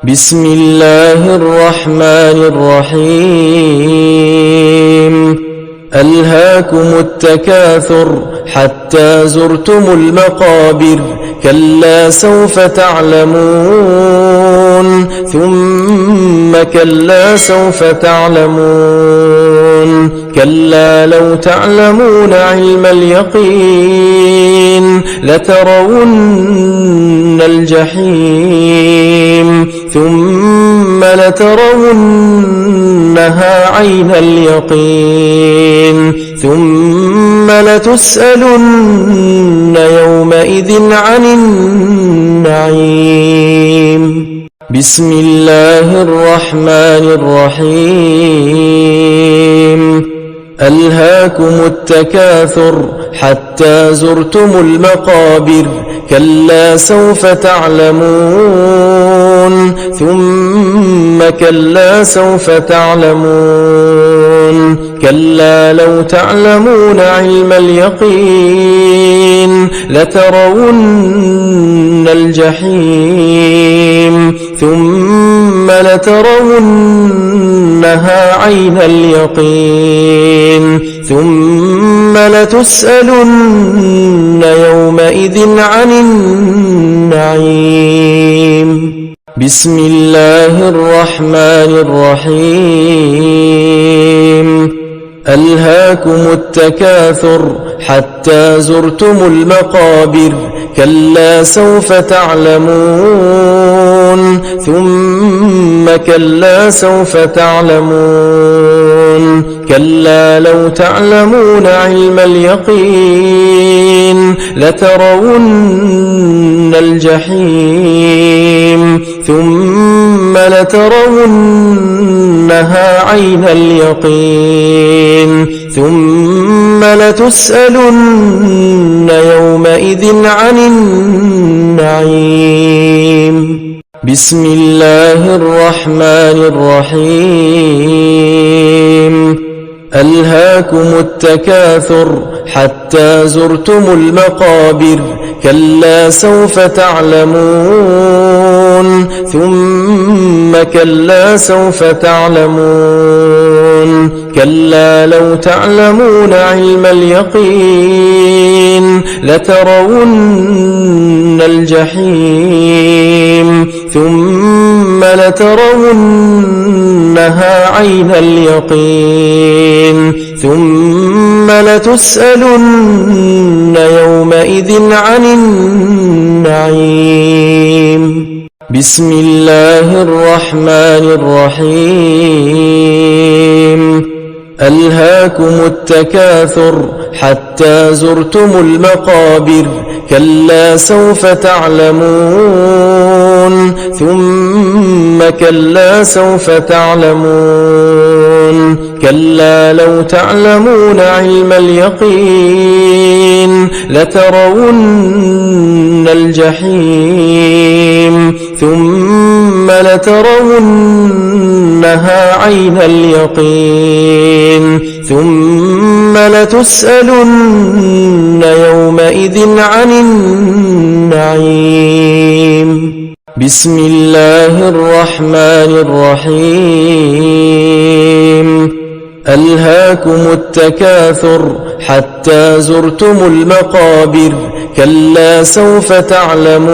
بسم الله الرحمن الرحيم ألهاكم التكاثر حتى زرتم المقابر كلا سوف تعلمون ثم كلا سوف تعلمون كلا لو تعلمون علم اليقين لترون الجحيم ثم لترونها عين اليقين ثم لتسألن يومئذ عن النعيم بسم الله الرحمن الرحيم ألهاكم التكاثر حتى زرتم المقابر كلا سوف تعلمون ثم كلا سوف تعلمون كلا لو تعلمون علم اليقين لترون الجحيم ثم لترونها عين اليقين ثم لتسألن يومئذ عن النعيم بسم الله الرحمن الرحيم ألهاكم التكاثر حتى زرتم المقابر كلا سوف تعلمون ثم كلا سوف تعلمون كلا لو تعلمون علم اليقين لترون الجحيم ثم لترونها عين اليقين ثم لتسألن يومئذ عن النعيم بسم الله الرحمن الرحيم ألهاكم التكاثر حتى زرتم المقابر كلا سوف تعلمون ثم كلا سوف تعلمون كلا لو تعلمون علم اليقين لترون الجحيم ثم لترونها عين اليقين ثم لتسألن يومئذ عن النعيم بسم الله الرحمن الرحيم ألهاكم التكاثر حتى زرتم المقابر كلا سوف تعلمون ثم كلا سوف تعلمون كلا لو تعلمون علم اليقين لترون الجحيم ثم لترونها عين اليقين ثم لتسألن يومئذ عن النعيم بسم الله الرحمن الرحيم ألهاكم التكاثر حتى زرتم المقابر كلا سوف تعلمون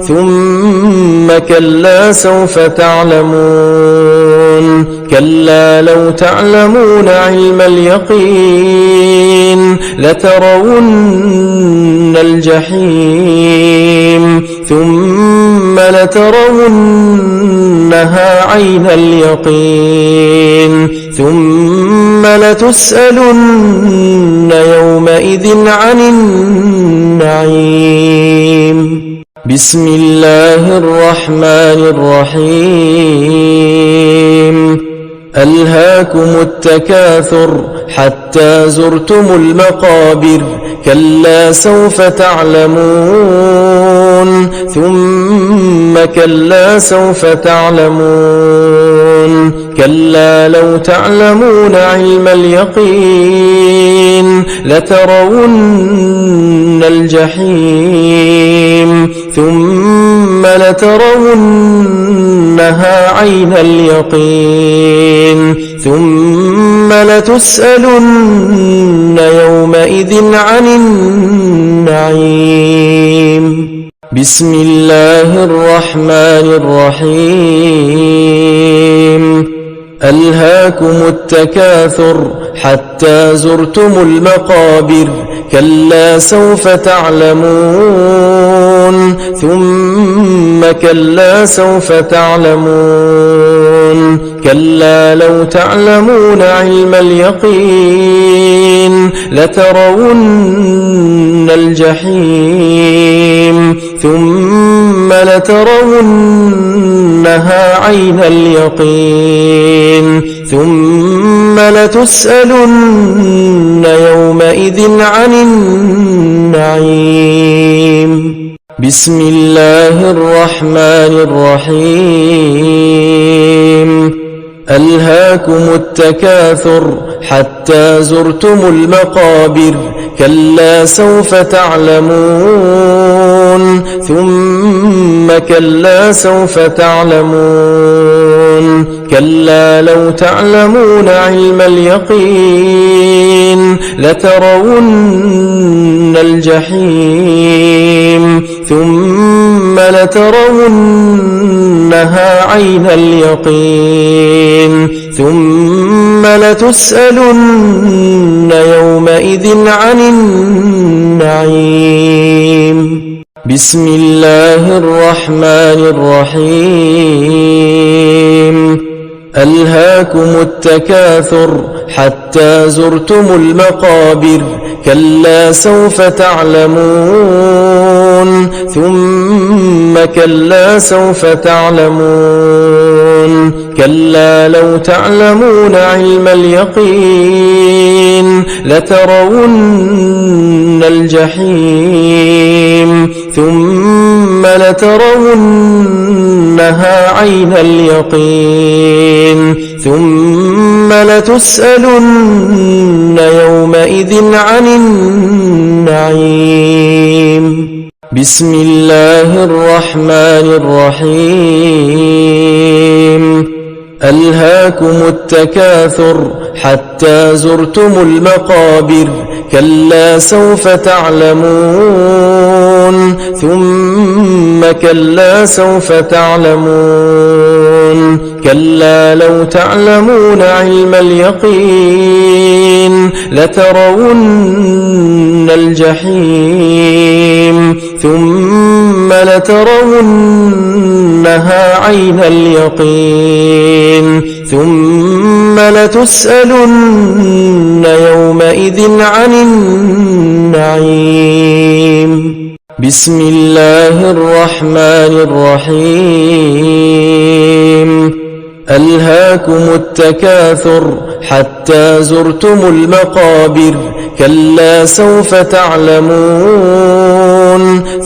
ثم كلا سوف تعلمون كلا لو تعلمون علم اليقين لترون الجحيم ثم لترونها عين اليقين ثم لتسألن يومئذ عن النعيم بسم الله الرحمن الرحيم ألهاكم التكاثر حتى زرتم المقابر كلا سوف تعلمون ثم كلا سوف تعلمون كلا لو تعلمون علم اليقين لترون الجحيم ثم لترونها عين اليقين ثم لتسألن يومئذ عن النعيم. بسم الله الرحمن الرحيم. ألهاكم التكاثر حتى زرتم المقابر كلا سوف تعلمون ثم كلا سوف تعلمون كلا لو تعلمون علم اليقين لترون الجحيم ثم لترونها عين اليقين ثم لتسألن يومئذ عن النعيم. بسم الله الرحمن الرحيم. ألهاكم التكاثر حتى زرتم المقابر كلا سوف تعلمون ثم كلا سوف تعلمون كلا لو تعلمون علم اليقين لترون الجحيم ثم لترونها عين اليقين ثم لتسألن يومئذ عن النعيم. بسم الله الرحمن الرحيم. ألهاكم التكاثر حتى زرتم المقابر كلا سوف تعلمون ثم كلا سوف تعلمون كلا لو تعلمون علم اليقين لترون الجحيم ثم لترونها عين اليقين ثم لتسألن يومئذ عن النعيم. بسم الله الرحمن الرحيم. ألهاكم التكاثر حتى زرتم المقابر كلا سوف تعلمون ثم كلا سوف تعلمون كلا لو تعلمون علم اليقين لترون الجحيم ثم لترونها عين اليقين ثم لتسألن يومئذ عن النعيم. بسم الله الرحمن الرحيم. ألهاكم التكاثر حتى زرتم المقابر كلا سوف تعلمون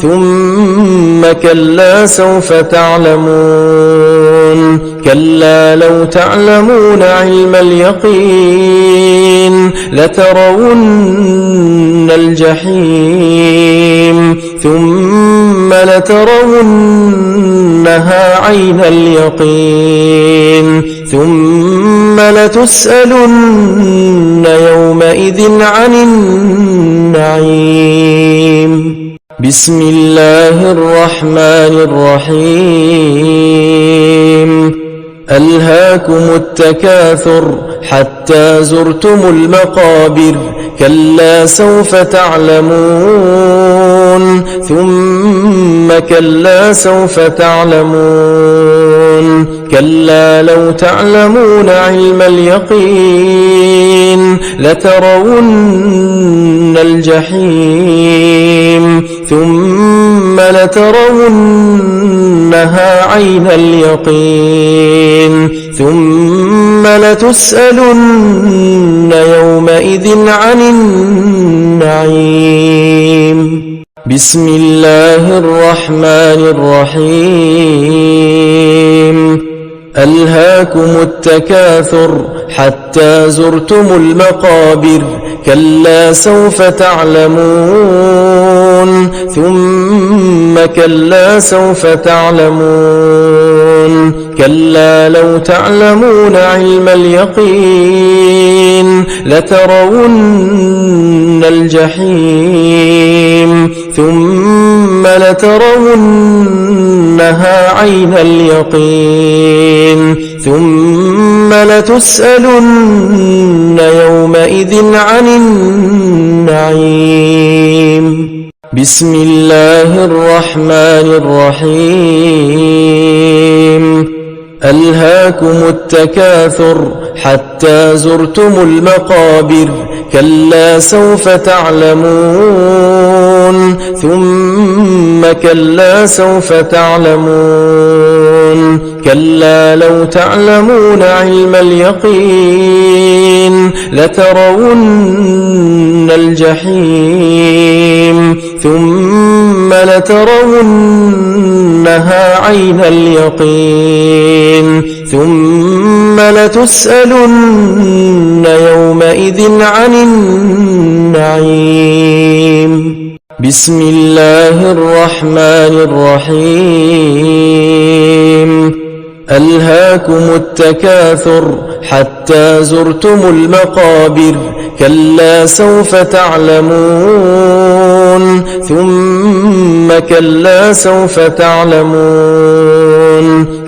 ثم كلا سوف تعلمون كلا لو تعلمون علم اليقين لترون الجحيم ثم لترونها عين اليقين ثم لتسألن يومئذ عن النعيم. بسم الله الرحمن الرحيم. ألهاكم التكاثر حتى زرتم المقابر كلا سوف تعلمون ثم كلا سوف تعلمون كلا لو تعلمون علم اليقين لترون الجحيم ثم لترونها عين اليقين ثم لتسألن يومئذ عن النعيم. بسم الله الرحمن الرحيم. ألهاكم التكاثر حتى زرتم المقابر كلا سوف تعلمون ثم كلا سوف تعلمون كلا لو تعلمون علم اليقين لترون الجحيم ثم لترونها عين اليقين ثم لتسألن يومئذ عن النعيم. بسم الله الرحمن الرحيم. ألهاكم التكاثر حتى زرتم المقابر كلا سوف تعلمون ثم كلا سوف تعلمون كلا لو تعلمون علم اليقين لترون الجحيم ثم لترونها عين اليقين ثم لتسألن يومئذ عن النعيم. بسم الله الرحمن الرحيم. ألهاكم التكاثر حتى زرتم المقابر كلا سوف تعلمون ثم كلا سوف تعلمون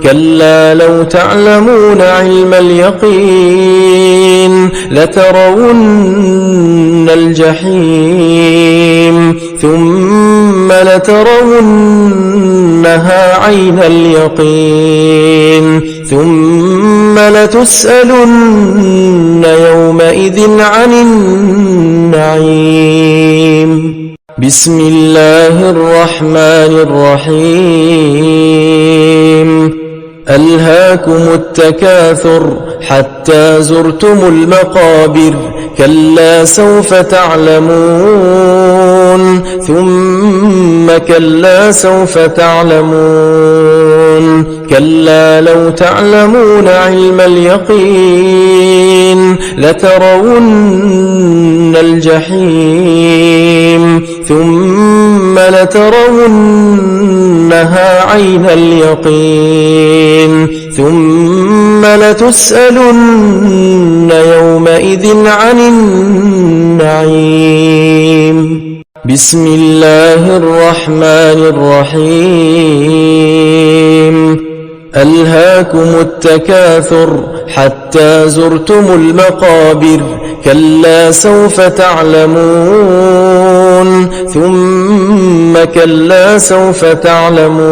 كلا لو تعلمون علم اليقين لترون الجحيم ثم لترونها عين اليقين ثم لتسألن يومئذ عن النعيم. بسم الله الرحمن الرحيم. ألهاكم التكاثر حتى زرتم المقابر كلا سوف تعلمون ثم كلا سوف تعلمون كلا لو تعلمون علم اليقين لترون الجحيم ثم لترونها عين اليقين ثم لتسألن يومئذ عن النعيم. بسم الله الرحمن الرحيم. ألهاكم التكاثر حتى زرتم المقابر كلا سوف تعلمون ثم كلا سوف تعلمون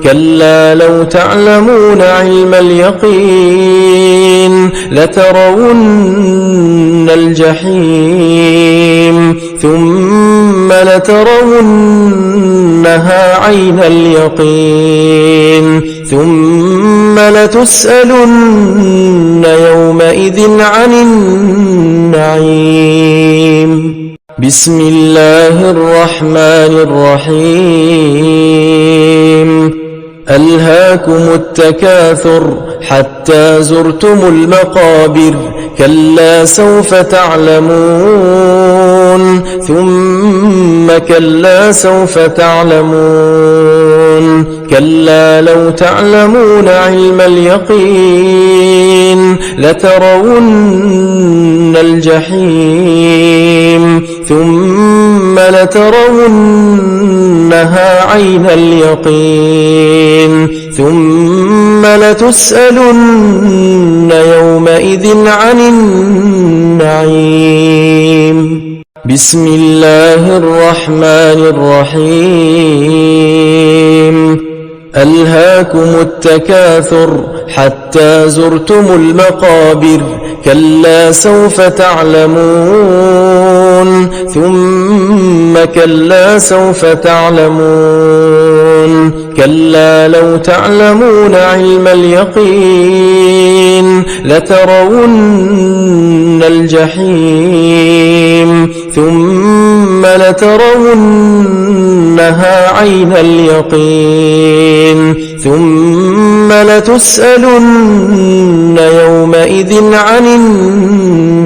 كلا لو تعلمون علم اليقين لترون الجحيم ثم لترونها عين اليقين ثم لتسألن يومئذ عن النعيم. بسم الله الرحمن الرحيم. ألهاكم التكاثر حتى زرتم المقابر كلا سوف تعلمون ثم كلا سوف تعلمون كلا لو تعلمون علم اليقين لترون الجحيم ثم لترونها عين اليقين ثم لتسألن يومئذ عن النعيم. بسم الله الرحمن الرحيم. ألهاكم التكاثر حتى زرتم المقابر كلا سوف تعلمون ثم كلا سوف تعلمون كلا لو تعلمون علم اليقين لترون الجحيم ثم لترونها عين اليقين ثم لتسألن يومئذ عن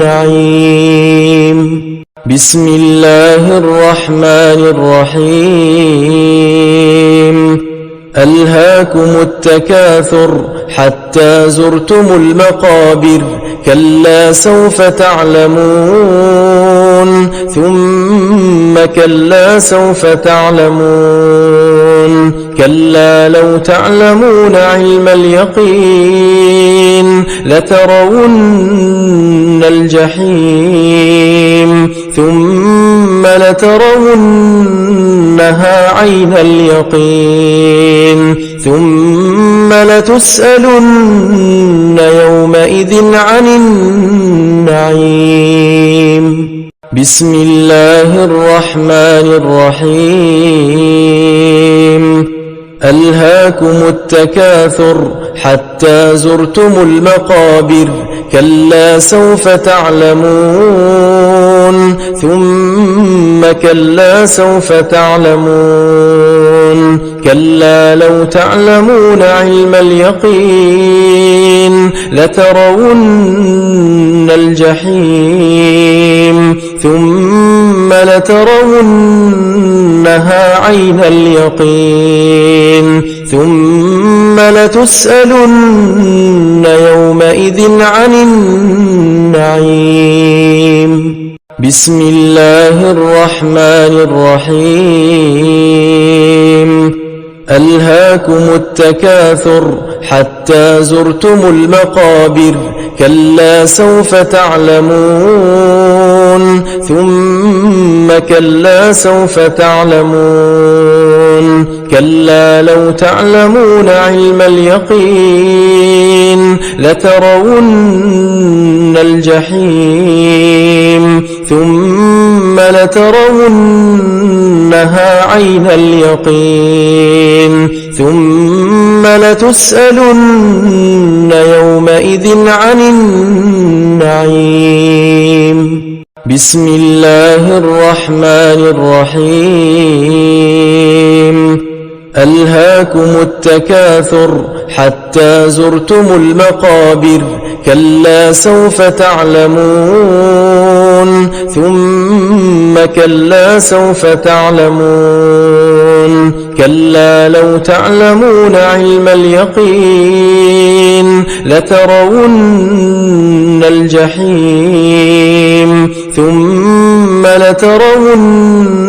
النعيم. بسم الله الرحمن الرحيم. ألهاكم التكاثر حتى زرتم المقابر كلا سوف تعلمون ثم كلا سوف تعلمون كلا لو تعلمون علم اليقين لترون الجحيم ثم لترونها عين اليقين ثم لتسألن يومئذ عن النعيم. بسم الله الرحمن الرحيم. ألهاكم التكاثر حتى زرتم المقابر كلا سوف تعلمون ثم كلا سوف تعلمون كلا لو تعلمون علم اليقين لترون الجحيم ثم لترونها عين اليقين ثم لتسألن يومئذ عن النعيم. بسم الله الرحمن الرحيم. ألهاكم التكاثر حتى زرتم المقابر كلا سوف تعلمون ثم كلا سوف تعلمون كلا لو تعلمون علم اليقين لترون الجحيم ثم لترونها عين اليقين ثم لتسألن يومئذ عن النعيم. بسم الله الرحمن الرحيم. ألهاكم التكاثر حتى زرتم المقابر كلا سوف تعلمون ثم كلا سوف تعلمون كلا لو تعلمون علم اليقين لترون الجحيم ثم لترونها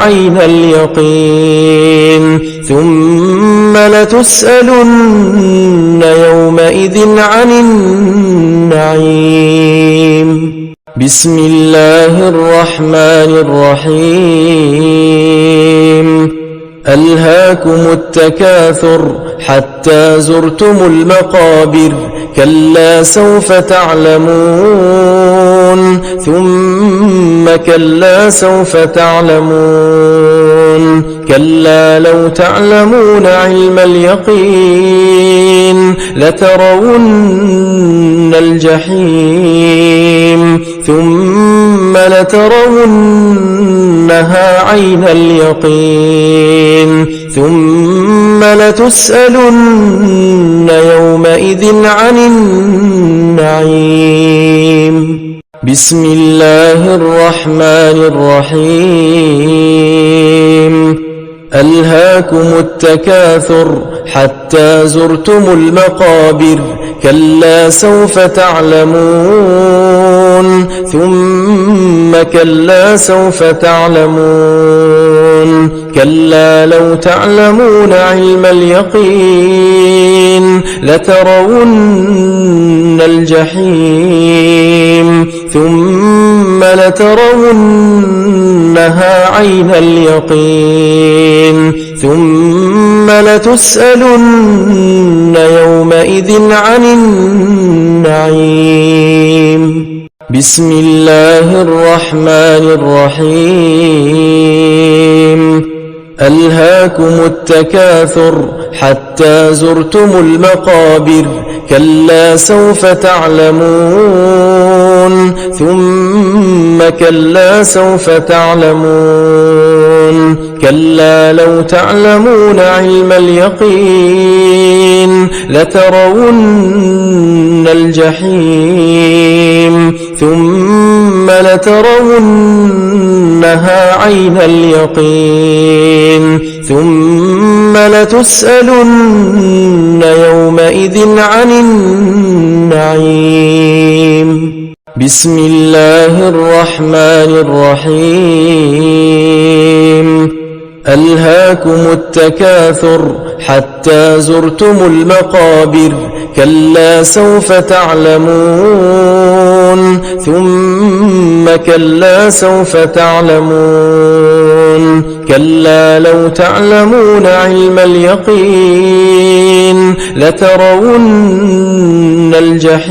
عين اليقين ثم لتسألن يومئذ عن النعيم. بسم الله الرحمن الرحيم. ألهاكم التكاثر حتى زرتم المقابر كلا سوف تعلمون ثم كلا سوف تعلمون كلا لو تعلمون علم اليقين لترون الجحيم ثم لترونها عين اليقين ثم لتسألن يومئذ عن النعيم. بسم الله الرحمن الرحيم. ألهاكم التكاثر حتى زرتم المقابر كلا سوف تعلمون ثم كلا سوف تعلمون كلا لو تعلمون علم اليقين لترون الجحيم ثم لترونها عين اليقين ثم لتسألن يومئذ عن النعيم. بسم الله الرحمن الرحيم. ألهاكم التكاثر حتى زرتم المقابر كلا سوف تعلمون ثم كلا سوف تعلمون كلا لو تعلمون علم اليقين لترون الجحيم ثم لترونها عين اليقين ثم لتسألن يومئذ عن النعيم. بسم الله الرحمن الرحيم. ألهاكم التكاثر حتى زرتم المقابر كلا سوف تعلمون ثم كلا سوف تعلمون كلا لو تعلمون علم اليقين لترون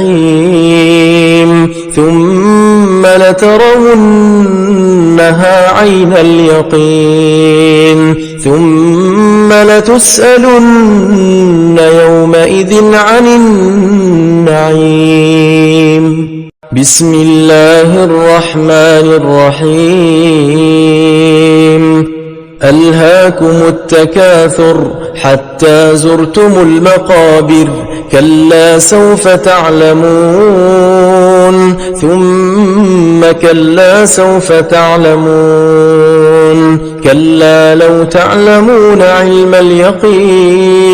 الجحيم ثم لترونها عين اليقين ثم لتسألن يومئذ عن النعيم. بسم الله الرحمن الرحيم. ألهاكم التكاثر حتى زرتم المقابر كلا سوف تعلمون ثم كلا سوف تعلمون كلا لو تعلمون علم اليقين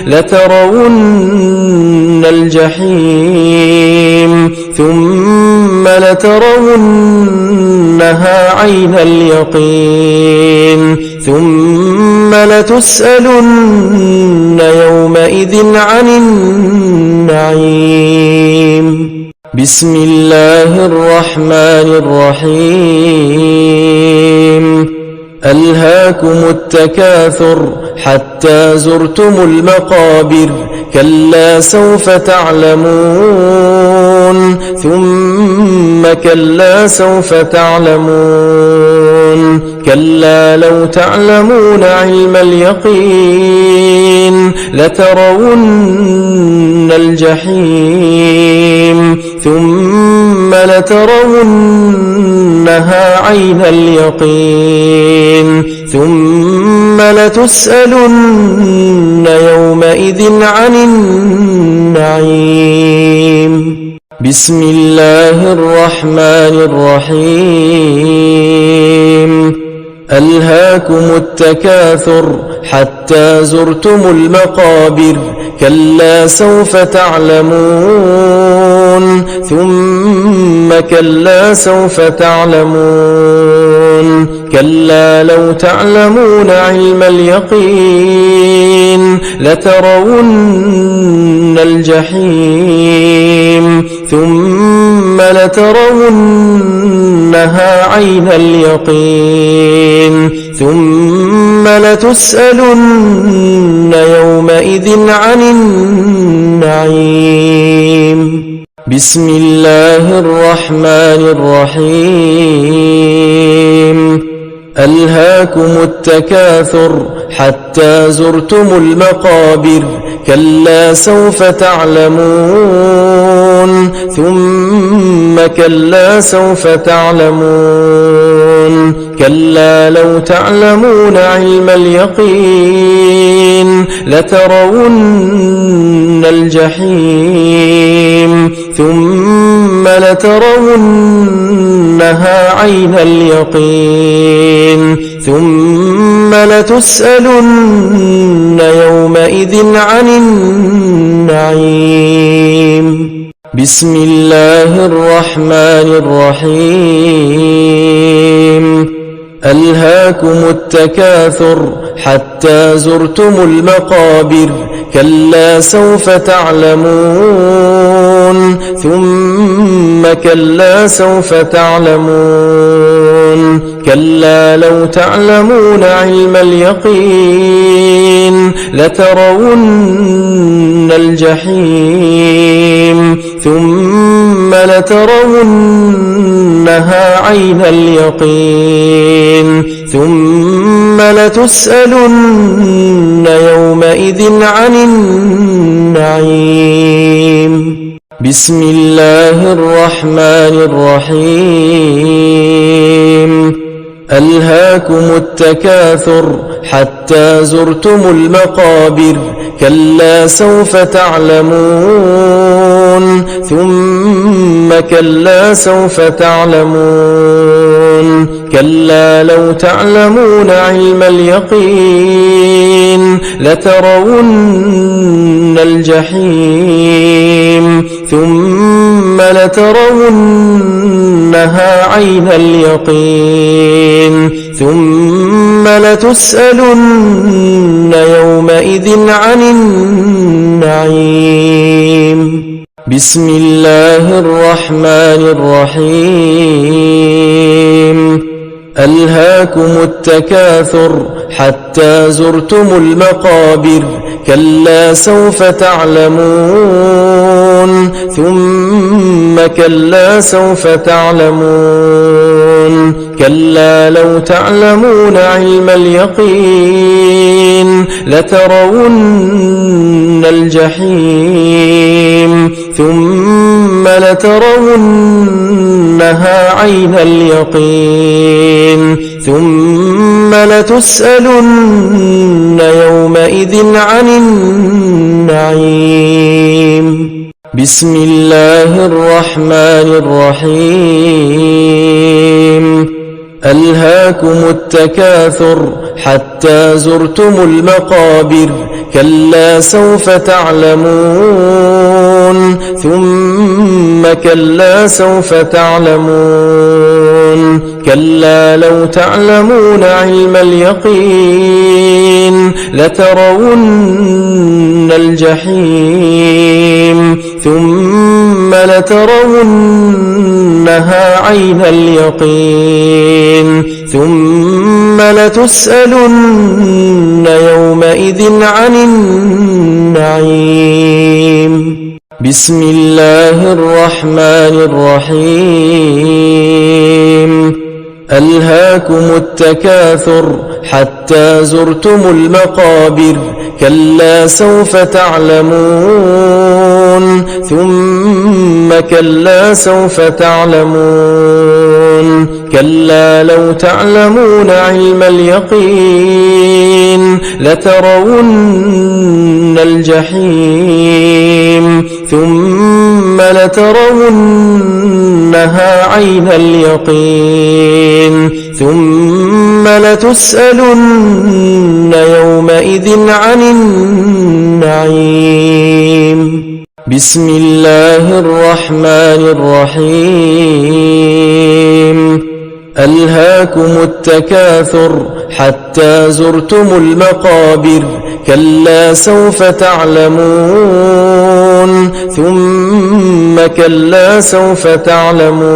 لترون الجحيم ثم لترونها عين اليقين ثم لتسألن يومئذ عن النعيم. بسم الله الرحمن الرحيم. ألهاكم التكاثر حتى زرتم المقابر كلا سوف تعلمون ثم كلا سوف تعلمون كلا لو تعلمون علم اليقين لترون الجحيم ثم لترونها عين اليقين ثم لتسألن يومئذ عن النعيم. بسم الله الرحمن الرحيم. ألهاكم التكاثر حتى زرتم المقابر كلا سوف تعلمون ثم كلا سوف تعلمون كلا لو تعلمون علم اليقين لترون الجحيم ثم لترونها عين اليقين ثم لتسألن يومئذ عن النعيم. بسم الله الرحمن الرحيم. ألهاكم التكاثر حتى زرتم المقابر كلا سوف تعلمون ثم كلا سوف تعلمون كلا لو تعلمون علم اليقين لترون الجحيم ثم لترونها عين اليقين ثم لتسألن يومئذ عن النعيم. بسم الله الرحمن الرحيم. ألهاكم التكاثر حتى زرتم المقابر كلا سوف تعلمون ثم كلا سوف تعلمون كلا لو تعلمون علم اليقين لترون الجحيم ثم لترونها عين اليقين ثم لتسألن يومئذ عن النعيم. بسم الله الرحمن الرحيم. ألهاكم التكاثر حتى زرتم المقابر كلا سوف تعلمون ثم كلا سوف تعلمون كلا لو تعلمون علم اليقين لترون الجحيم ثم لترونها عين اليقين ثم لتسألن يومئذ عن النعيم بسم الله الرحمن الرحيم ألهاكم التكاثر حتى زرتم المقابر كلا سوف تعلمون ثم كلا سوف تعلمون كلا لو تعلمون علم اليقين لترون الجحيم ثم لترونها عين اليقين ثم لتسألن يومئذ عن النعيم بسم الله الرحمن الرحيم ألهاكم التكاثر حتى زرتم المقابر كلا سوف تعلمون ثم كلا سوف تعلمون كلا لو تعلمون علم اليقين لترون الجحيم ثم لترونها عين اليقين ثم لتسألن يومئذ عن النعيم بسم الله الرحمن الرحيم ألهاكم التكاثر حتى زرتم المقابر كلا سوف تعلمون ثم كلا سوف تعلمون كلا لو تعلمون علم اليقين لترون الجحيم ثم لترونها عين اليقين ثم لتسألن يومئذ عن النعيم بسم الله الرحمن الرحيم ألهاكم التكاثر حتى زرتم المقابر كلا سوف تعلمون ثم كلا سوف تعلمون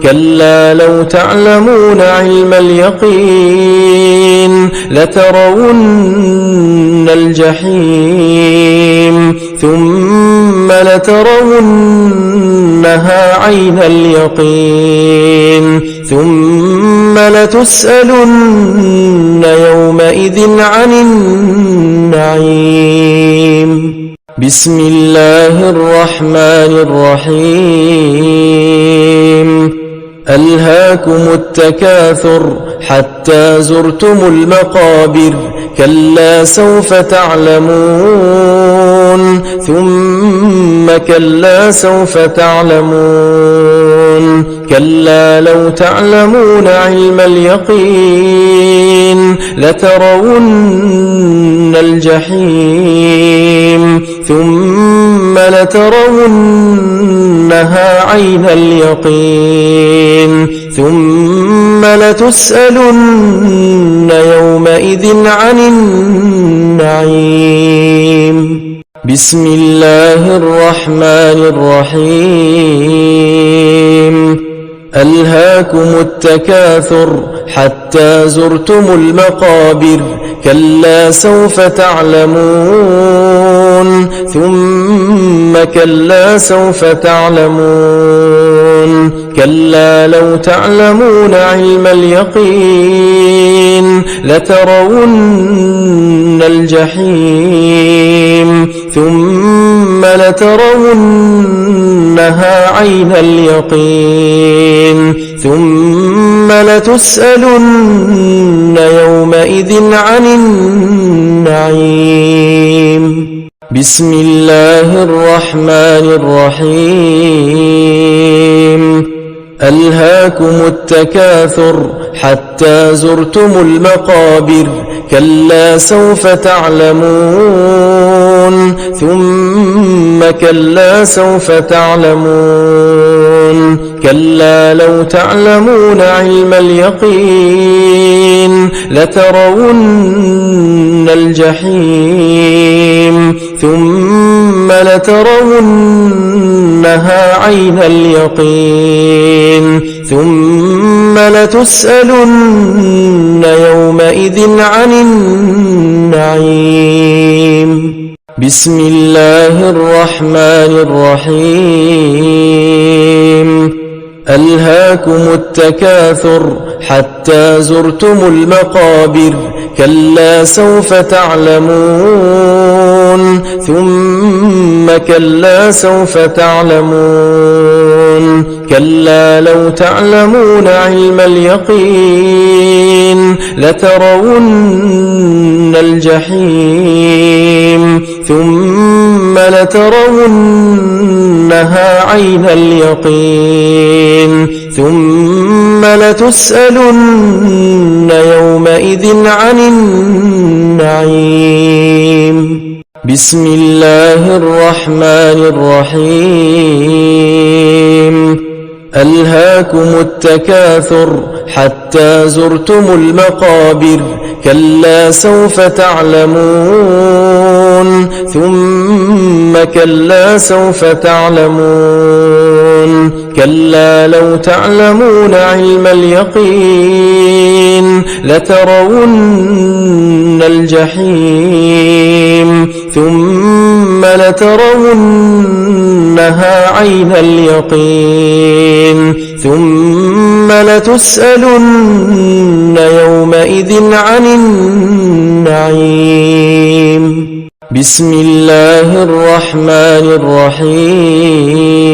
كلا لو تعلمون علم اليقين لترون الجحيم ثم لترونها عين اليقين ثم لتسألن يومئذ عن النعيم بسم الله الرحمن الرحيم ألهاكم التكاثر حتى زرتم المقابر كلا سوف تعلمون ثم كلا سوف تعلمون كلا لو تعلمون علم اليقين لترون الجحيم ثم لترونها عين اليقين ثم لتسألن يومئذ عن النعيم بسم الله الرحمن الرحيم ألهاكم التكاثر حتى زرتم المقابر كلا سوف تعلمون ثم كلا سوف تعلمون كلا لو تعلمون علم اليقين لترون الجحيم ثم لترونها عين اليقين ثم لترونها لتسألن يومئذ عن النعيم. بسم الله الرحمن الرحيم. ألهاكم التكاثر حتى زرتم المقابر كلا سوف تعلمون ثم كلا سوف تعلمون كلا لو تعلمون علم اليقين لترون الجحيم ثم لترونها عين اليقين ثم لتسألن يومئذ عن النعيم. بسم الله الرحمن الرحيم. ألهاكم التكاثر حتى زرتم المقابر كلا سوف تعلمون ثم كلا سوف تعلمون كلا لو تعلمون علم اليقين لترون الجحيم ثم لترونها عين اليقين ثم لتسألن يومئذ عن النعيم. بسم الله الرحمن الرحيم. ألهاكم التكاثر حتى زرتم المقابر كلا سوف تعلمون ثم كلا سوف تعلمون كلا لو تعلمون علم اليقين لترون الجحيم ثم لترونها عين اليقين ثم لتسألن يومئذ عن النعيم. بسم الله الرحمن الرحيم.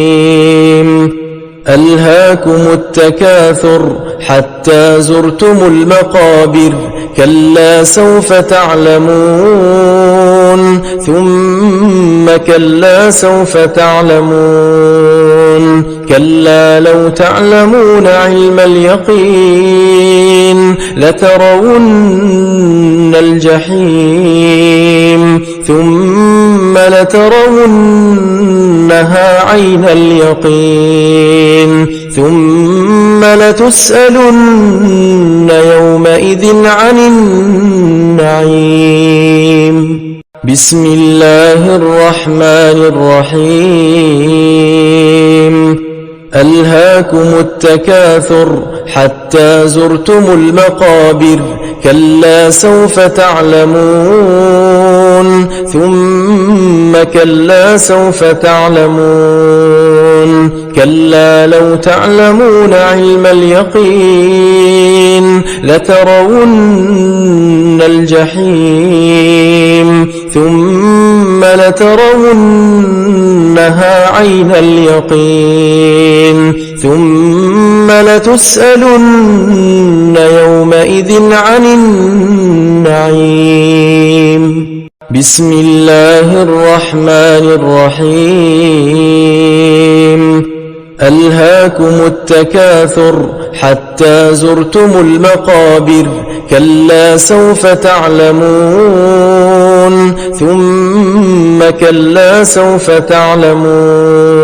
ألهاكم التكاثر حتى زرتم المقابر كلا سوف تعلمون ثم كلا سوف تعلمون كلا لو تعلمون علم اليقين لترون الجحيم ثم لترونها عين اليقين ثم لتسألن يومئذ عن النعيم. بسم الله الرحمن الرحيم. ألهاكم التكاثر حتى زرتم المقابر كلا سوف تعلمون ثم كلا سوف تعلمون كلا لو تعلمون علم اليقين لترون الجحيم ثم لترونها عين اليقين ثم لتسألن يومئذ عن النعيم. بسم الله الرحمن الرحيم. ألهاكم التكاثر حتى زرتم المقابر كلا سوف تعلمون ثم كلا سوف تعلمون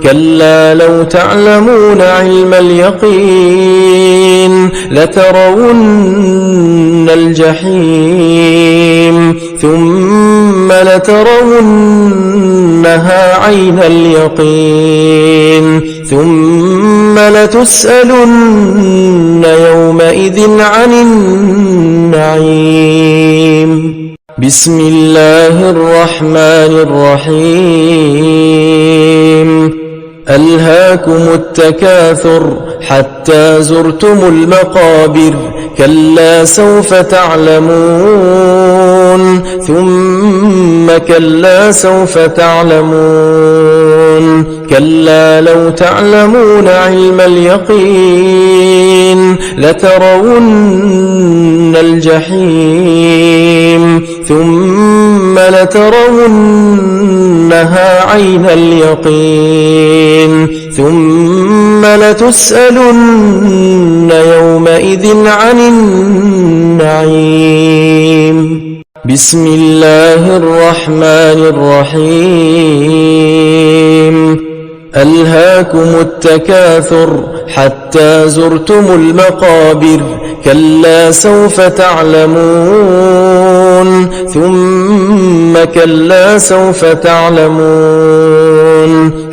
كلا لو تعلمون علم اليقين لترون الجحيم ثم لترونها عين اليقين ثم لتسألن يومئذ عن النعيم. بسم الله الرحمن الرحيم. ألهاكم التكاثر حتى زرتم المقابر كلا سوف تعلمون ثم كلا سوف تعلمون كلا لو تعلمون علم اليقين لترون الجحيم ثم لترونها عين اليقين ثم لتسألن يومئذ عن النعيم. بسم الله الرحمن الرحيم. ألهاكم التكاثر حتى زرتم المقابر كلا سوف تعلمون ثم كلا سوف تعلمون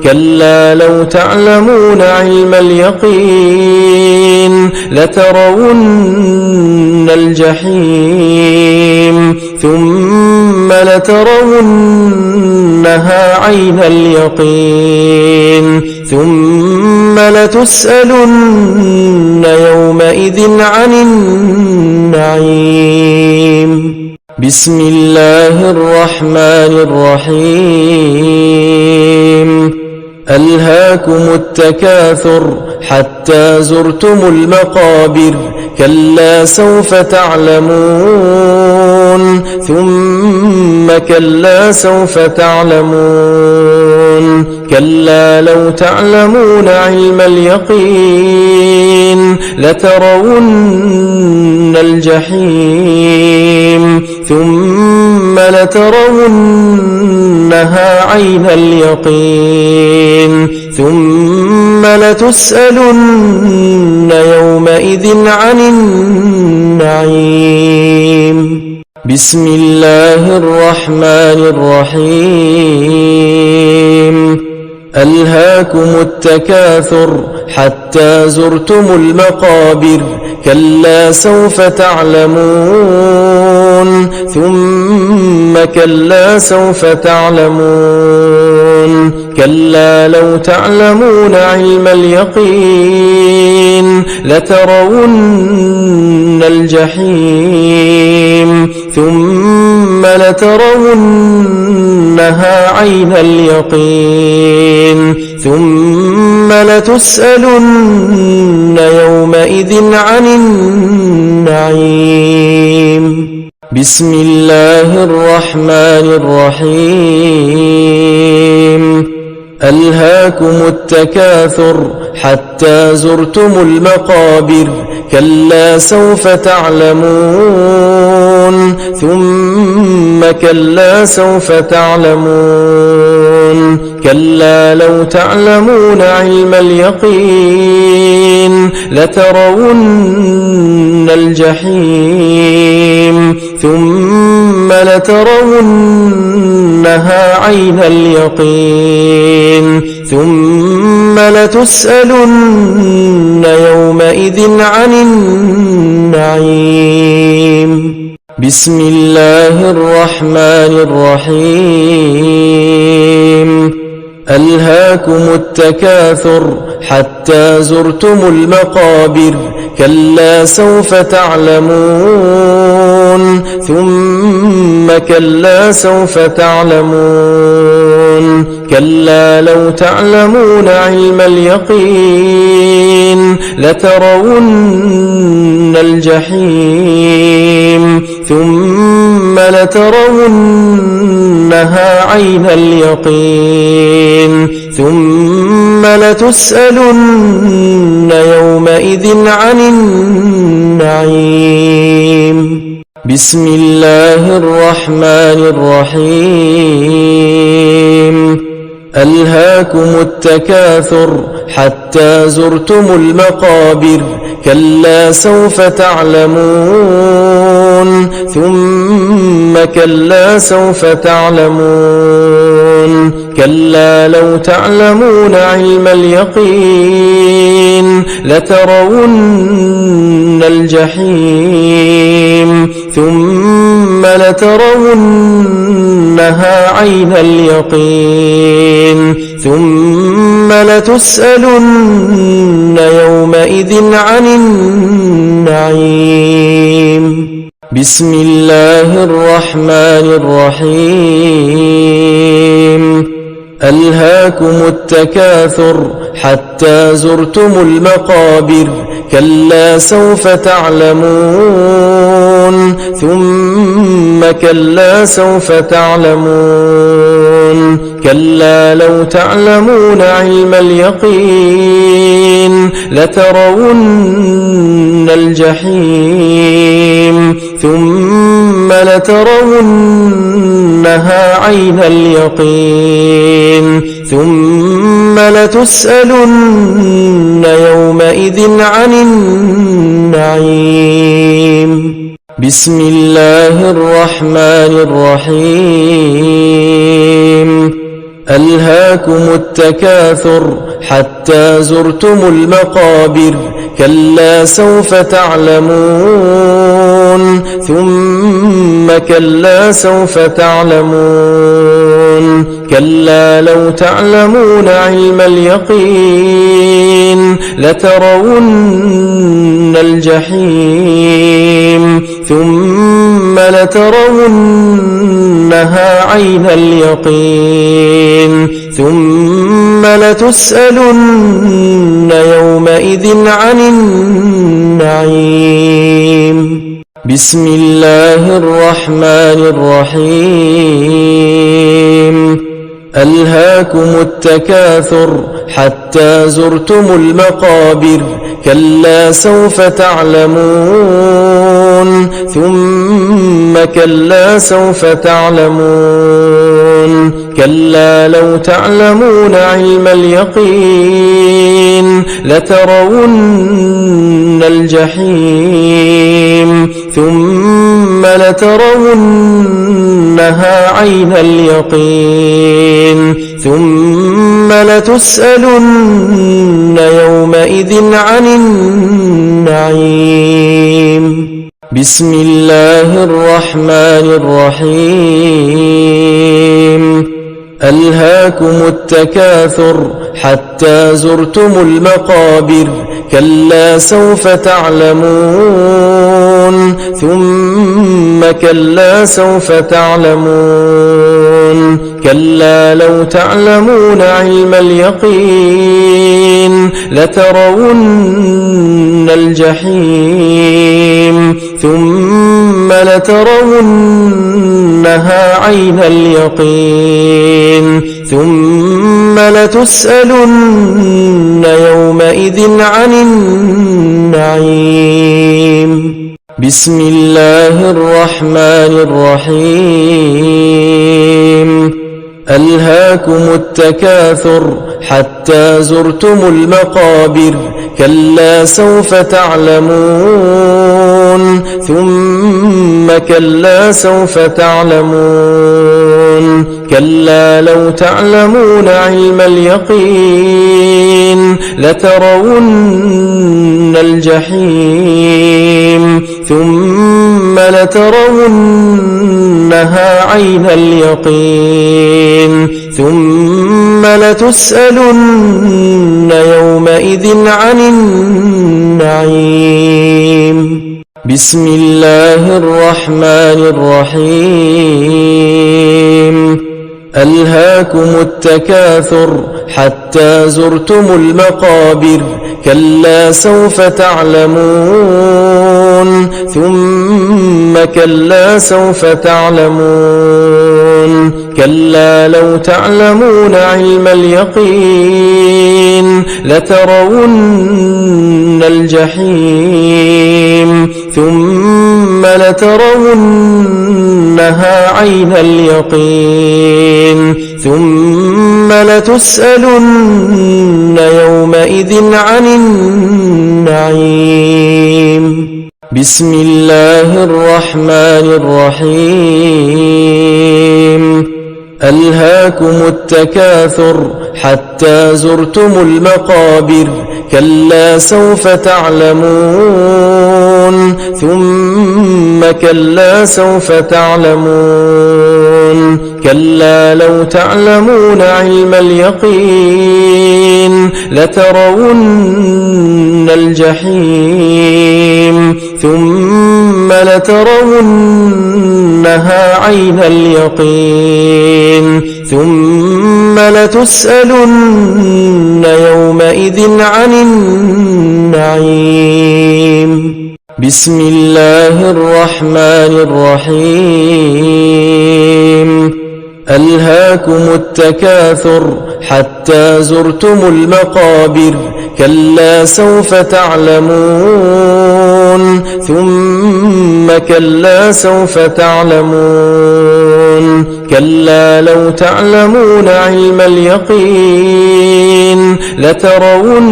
كلا لو تعلمون علم اليقين لترون الجحيم ثم لترونها عين اليقين ثم لتسألن يومئذ عن النعيم. بسم الله الرحمن الرحيم. ألهاكم التكاثر حتى زرتم المقابر كلا سوف تعلمون ثم كلا سوف تعلمون كلا لو تعلمون علم اليقين لترون الجحيم ثم لترونها عين اليقين ثم لتسألن يومئذ عن النعيم. بسم الله الرحمن الرحيم. ألهاكم التكاثر حتى زرتم المقابر كلا سوف تعلمون ثم كلا سوف تعلمون كلا لو تعلمون علم اليقين لترون الجحيم ثم لترونها عين اليقين ثم لتسألن يومئذ عن النعيم. بسم الله الرحمن الرحيم. ألهاكم التكاثر حتى زرتم المقابر كلا سوف تعلمون ثم كلا سوف تعلمون كلا لو تعلمون علم اليقين لترون الجحيم ثم لترونها عين اليقين ثم لتسألن يومئذ عن النعيم. بسم الله الرحمن الرحيم. ألهاكم التكاثر حتى زرتم المقابر كلا سوف تعلمون ثم كلا سوف تعلمون كلا لو تعلمون علم اليقين لترون الجحيم ثم لترونها عين اليقين ثم لتسألن يومئذ عن النعيم. بسم الله الرحمن الرحيم. ألهاكم التكاثر حتى زرتم المقابر كلا سوف تعلمون ثم كلا سوف تعلمون كلا لو تعلمون علم اليقين لترون الجحيم ثم لترونها عين اليقين ثم لتسألن يومئذ عن النعيم. بسم الله الرحمن الرحيم. ألهاكم التكاثر حتى زرتم المقابر كلا سوف تعلمون ثم كلا سوف تعلمون كلا لو تعلمون علم اليقين لترون الجحيم ثم لترونها عين اليقين ثم لتسألن يومئذ عن النعيم بسم الله الرحمن الرحيم ألهاكم التكاثر حتى زرتم المقابر كلا سوف تعلمون ثم كلا سوف تعلمون كلا لو تعلمون علم اليقين لترون الجحيم ثم لترونها عين اليقين ثم لتسألن يومئذ عن النعيم بسم الله الرحمن الرحيم ألهاكم التكاثر حتى زرتم المقابر كلا سوف تعلمون ثم كلا سوف تعلمون كلا لو تعلمون علم اليقين لترون الجحيم ثم لترونها عين اليقين ثم لتسألن يومئذ عن النعيم بسم الله الرحمن الرحيم ألهاكم التكاثر حتى زرتم المقابر كلا سوف تعلمون ثم كلا سوف تعلمون كلا لو تعلمون علم اليقين لترون الجحيم ثم لترونها عين اليقين ثم لتسألن يومئذ عن النعيم بسم الله الرحمن الرحيم ألهاكم التكاثر حتى زرتم المقابر كلا سوف تعلمون ثم كلا سوف تعلمون كلا لو تعلمون علم اليقين لترون الجحيم ثم لترونها عين اليقين ثم لتسألن يومئذ عن النعيم بسم الله الرحمن الرحيم ألهاكم التكاثر حتى زرتم المقابر كلا سوف تعلمون ثم كلا سوف تعلمون كلا لو تعلمون علم اليقين لترون الجحيم ثم لترونها عين اليقين ثم لتسألن يومئذ عن النعيم بسم الله الرحمن الرحيم ألهاكم التكاثر حتى زرتم المقابر كلا سوف تعلمون ثم كلا سوف تعلمون كلا لو تعلمون علم اليقين لترون الجحيم ثم لترونها عين اليقين ثم لتسألن يومئذ عن النعيم. بسم الله الرحمن الرحيم. ألهاكم التكاثر حتى زرتم المقابر كلا سوف تعلمون ثم كلا سوف تعلمون كلا لو تعلمون علم اليقين لترون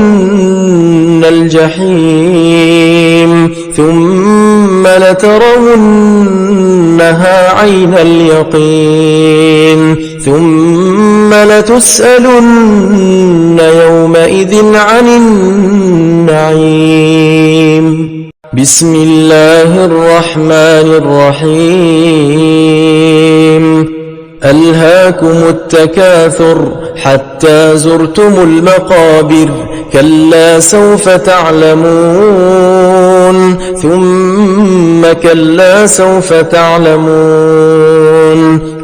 الجحيم ثم لترونها عين اليقين ثم لتسألن يومئذ عن النعيم. بسم الله الرحمن الرحيم. ألهاكم التكاثر حتى زرتم المقابر كلا سوف تعلمون ثم كلا سوف تعلمون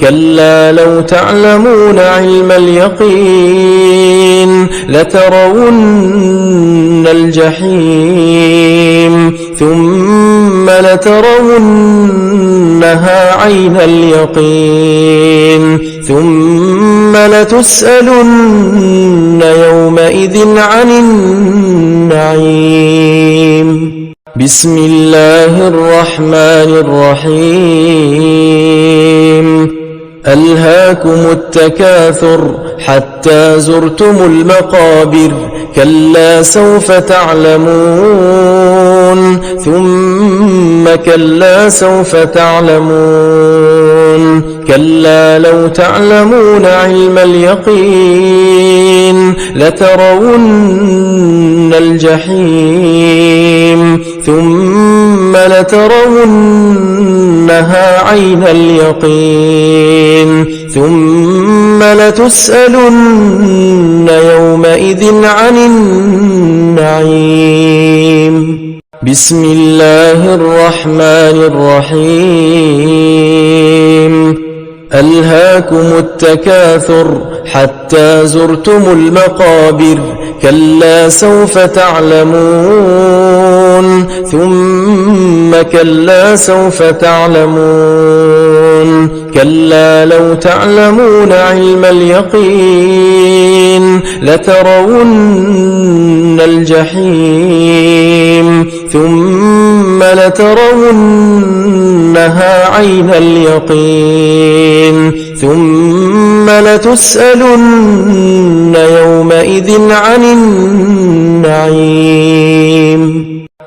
كلا لو تعلمون علم اليقين لترون الجحيم ثم لترونها عين اليقين ثم لتسألن يومئذ عن النعيم. بسم الله الرحمن الرحيم. ألهاكم التكاثر حتى زرتم المقابر كلا سوف تعلمون ثم كلا سوف تعلمون كلا لو تعلمون علم اليقين لترون الجحيم ثم لترونها عين اليقين ثم لتسألن يومئذ عن النعيم. بسم الله الرحمن الرحيم. ألهاكم التكاثر حتى زرتم المقابر كلا سوف تعلمون ثم كلا سوف تعلمون كلا لو تعلمون علم اليقين لترون الجحيم ثم لترونها عين اليقين ثم لتسألن يومئذ عن النعيم.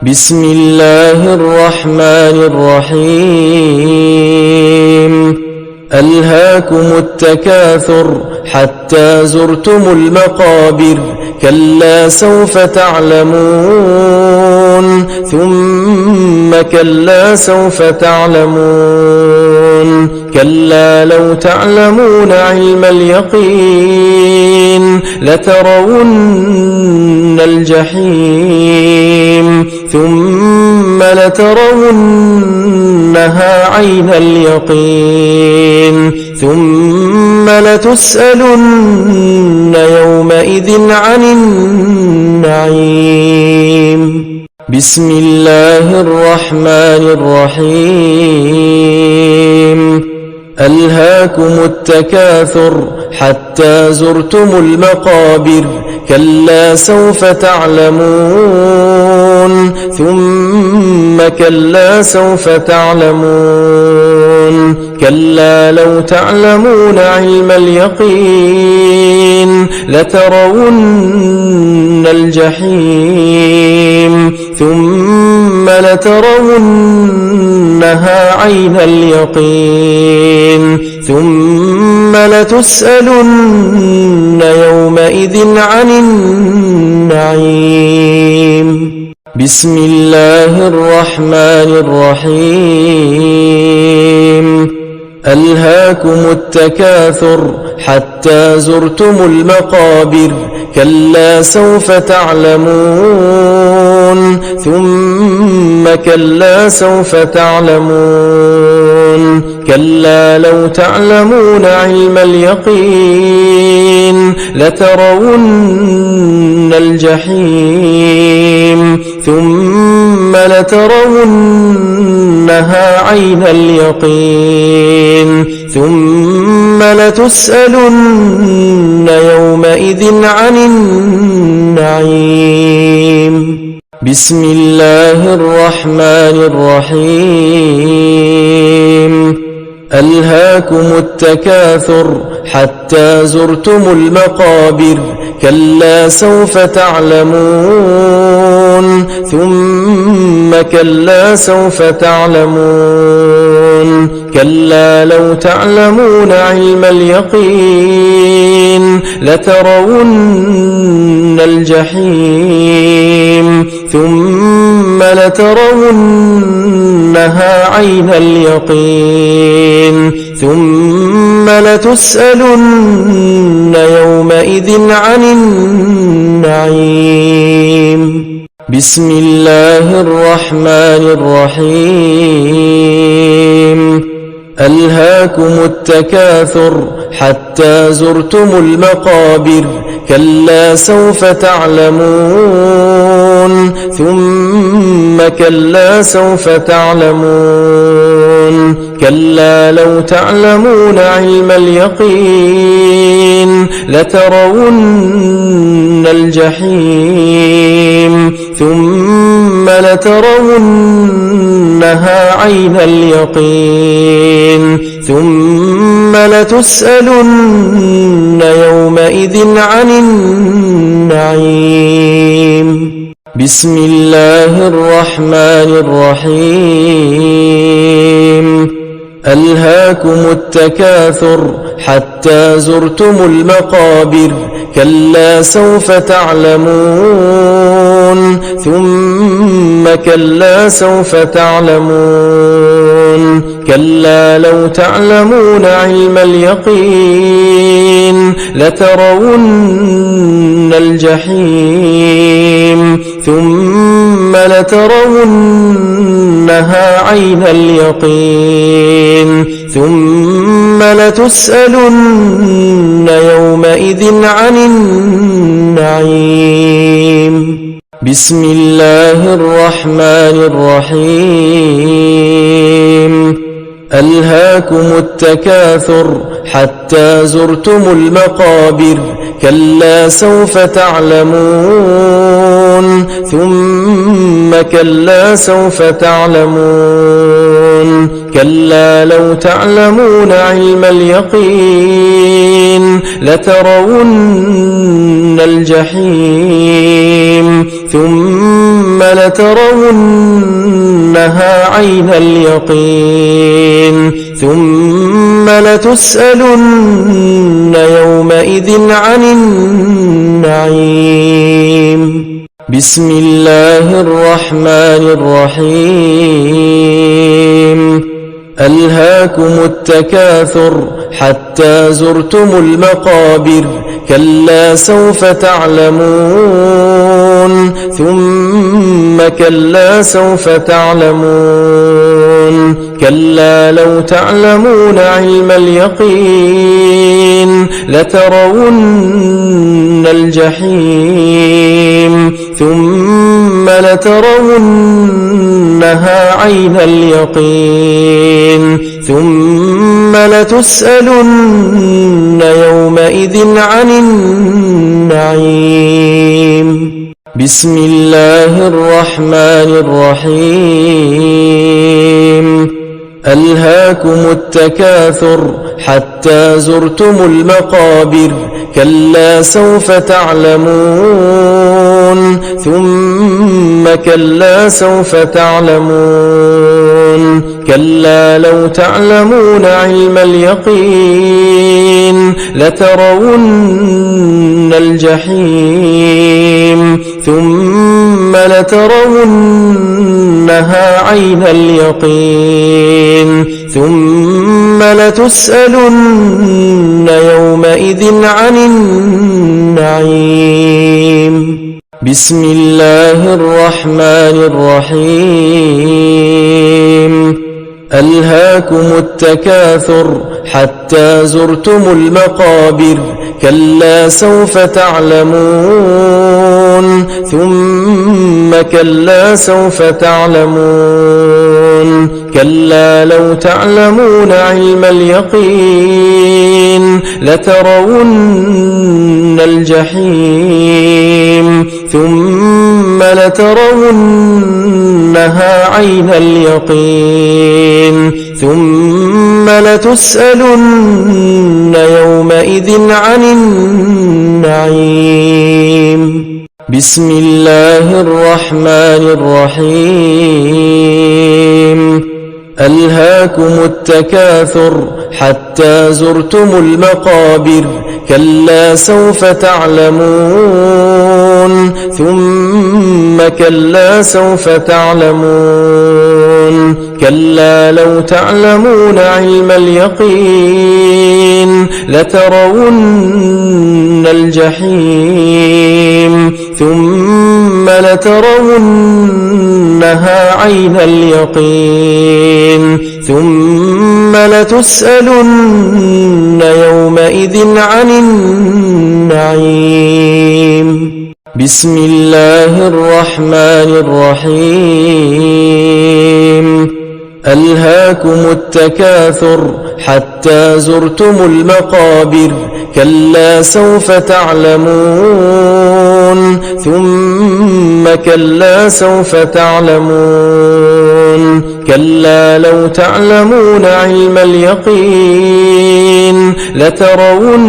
بسم الله الرحمن الرحيم. ألهاكم التكاثر حتى زرتم المقابر كلا سوف تعلمون ثم كلا سوف تعلمون كلا لو تعلمون علم اليقين لترون الجحيم ثم لترونها عين اليقين ثم لتسألن يومئذ عن النعيم. بسم الله الرحمن الرحيم. ألهاكم التكاثر حتى زرتم المقابر كلا سوف تعلمون ثم كلا سوف تعلمون كلا لو تعلمون علم اليقين لترون الجحيم ثم لترونها عين اليقين ثم لتسألن يومئذ عن النعيم. بسم الله الرحمن الرحيم. ألهاكم التكاثر حتى زرتم المقابر كلا سوف تعلمون ثم كلا سوف تعلمون كلا لو تعلمون علم اليقين لترون الجحيم ثم لترونها عين اليقين ثم لتسألن يومئذ عن النعيم. بسم الله الرحمن الرحيم. ألهاكم التكاثر حتى زرتم المقابر كلا سوف تعلمون ثم كلا سوف تعلمون كلا لو تعلمون علم اليقين لترون الجحيم ثم لترونها عين اليقين ثم لتسألن يومئذ عن النعيم. بسم الله الرحمن الرحيم. ألهاكم التكاثر حتى زرتم المقابر كلا سوف تعلمون ثم كلا سوف تعلمون كلا لو تعلمون علم اليقين لترون الجحيم ثم لترونها عين اليقين ثم لتسألن يومئذ عن النعيم. بسم الله الرحمن الرحيم. ألهاكم التكاثر حتى زرتم المقابر كلا سوف تعلمون ثم كلا سوف تعلمون كلا لو تعلمون علم اليقين لترون الجحيم ثم لترونها عين اليقين ثم لتسألن يومئذ عن النعيم. بسم الله الرحمن الرحيم. ألهاكم التكاثر حتى زرتم المقابر كلا سوف تعلمون ثم كلا سوف تعلمون كلا لو تعلمون علم اليقين لترون الجحيم ثم لترونها عين اليقين ثم لتسألن يومئذ عن النعيم. بسم الله الرحمن الرحيم. ألهاكم التكاثر حتى زرتم المقابر كلا سوف تعلمون ثم كلا سوف تعلمون كلا لو تعلمون علم اليقين لترون الجحيم ثم لترونها عين اليقين ثم لتسألن يومئذ عن النعيم. بسم الله الرحمن الرحيم. ألهاكم التكاثر حتى زرتم المقابر كلا سوف تعلمون ثم كلا سوف تعلمون كلا لو تعلمون علم اليقين لترون الجحيم ثم لترونها عين اليقين ثم لتسألن يومئذ عن النعيم. بسم الله الرحمن الرحيم. ألهاكم التكاثر حتى زرتم المقابر كلا سوف تعلمون ثم كلا سوف تعلمون كلا لو تعلمون علم اليقين لترون الجحيم ثم لترونها عين اليقين ثم لتسألن يومئذ عن النعيم. بسم الله الرحمن الرحيم. ألهاكم التكاثر حتى زرتم المقابر كلا سوف تعلمون ثم كلا سوف تعلمون كلا لو تعلمون علم اليقين لترون الجحيم ثم لترونها عين اليقين ثم لتسألن يومئذ عن النعيم. بسم الله الرحمن الرحيم. ألهاكم التكاثر حتى زرتم المقابر كلا سوف تعلمون ثم كلا سوف تعلمون كلا لو تعلمون علم اليقين لترون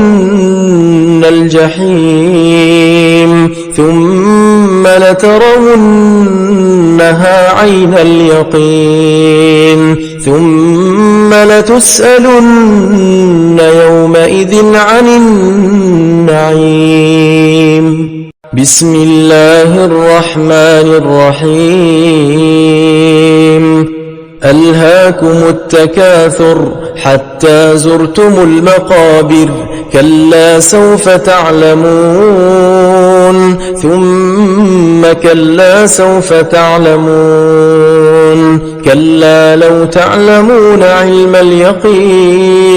الجحيم ثم لترونها عين اليقين ثم لتسألن يومئذ عن النعيم. بسم الله الرحمن الرحيم. ألهاكم التكاثر حتى زرتم المقابر كلا سوف تعلمون ثم كلا سوف تعلمون كلا لو تعلمون علم اليقين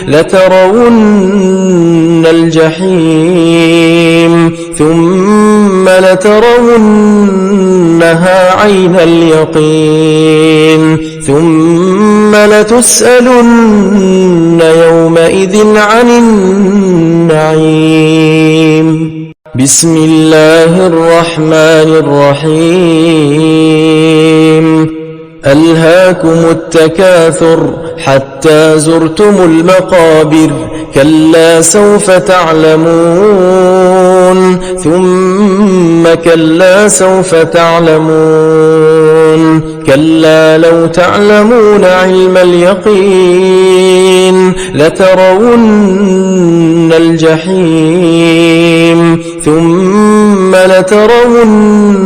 لترون الجحيم ثم لترونها عين اليقين ثم لتسألن يومئذ عن النعيم. بسم الله الرحمن الرحيم. ألهاكم التكاثر حتى زرتم المقابر كلا سوف تعلمون ثم كلا سوف تعلمون كلا لو تعلمون علم اليقين لترون الجحيم ثم لترونها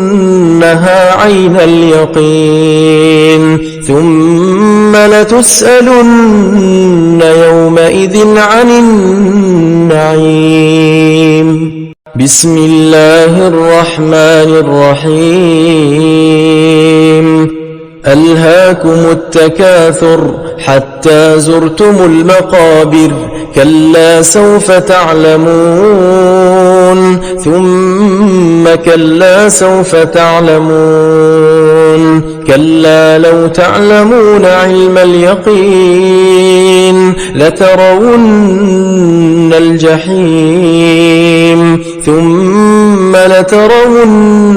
عين اليقين ثم لتسألن يومئذ عن النعيم. بسم الله الرحمن الرحيم. ألهاكم التكاثر حتى زرتم المقابر كلا سوف تعلمون ثم كلا سوف تعلمون كلا لو تعلمون علم اليقين لترون الجحيم ثم لترونها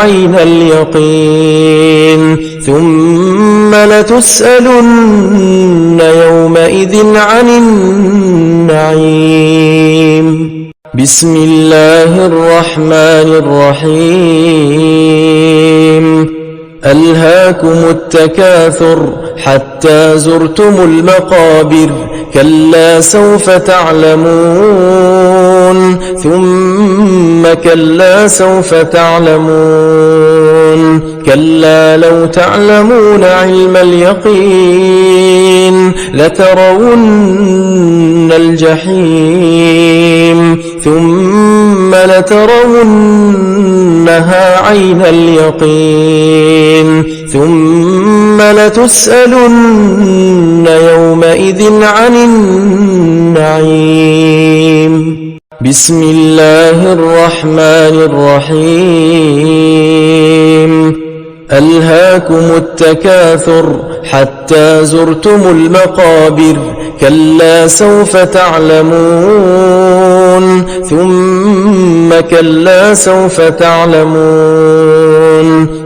عين اليقين ثم لتسألن يومئذ عن النعيم. بسم الله الرحمن الرحيم. ألهاكم التكاثر حتى زرتم المقابر كلا سوف تعلمون ثم كلا سوف تعلمون كلا لو تعلمون علم اليقين لترون الجحيم ثم لترونها عين اليقين ثم ثم لتسألن يومئذ عن النعيم. بسم الله الرحمن الرحيم. ألهاكم التكاثر حتى زرتم المقابر كلا سوف تعلمون ثم كلا سوف تعلمون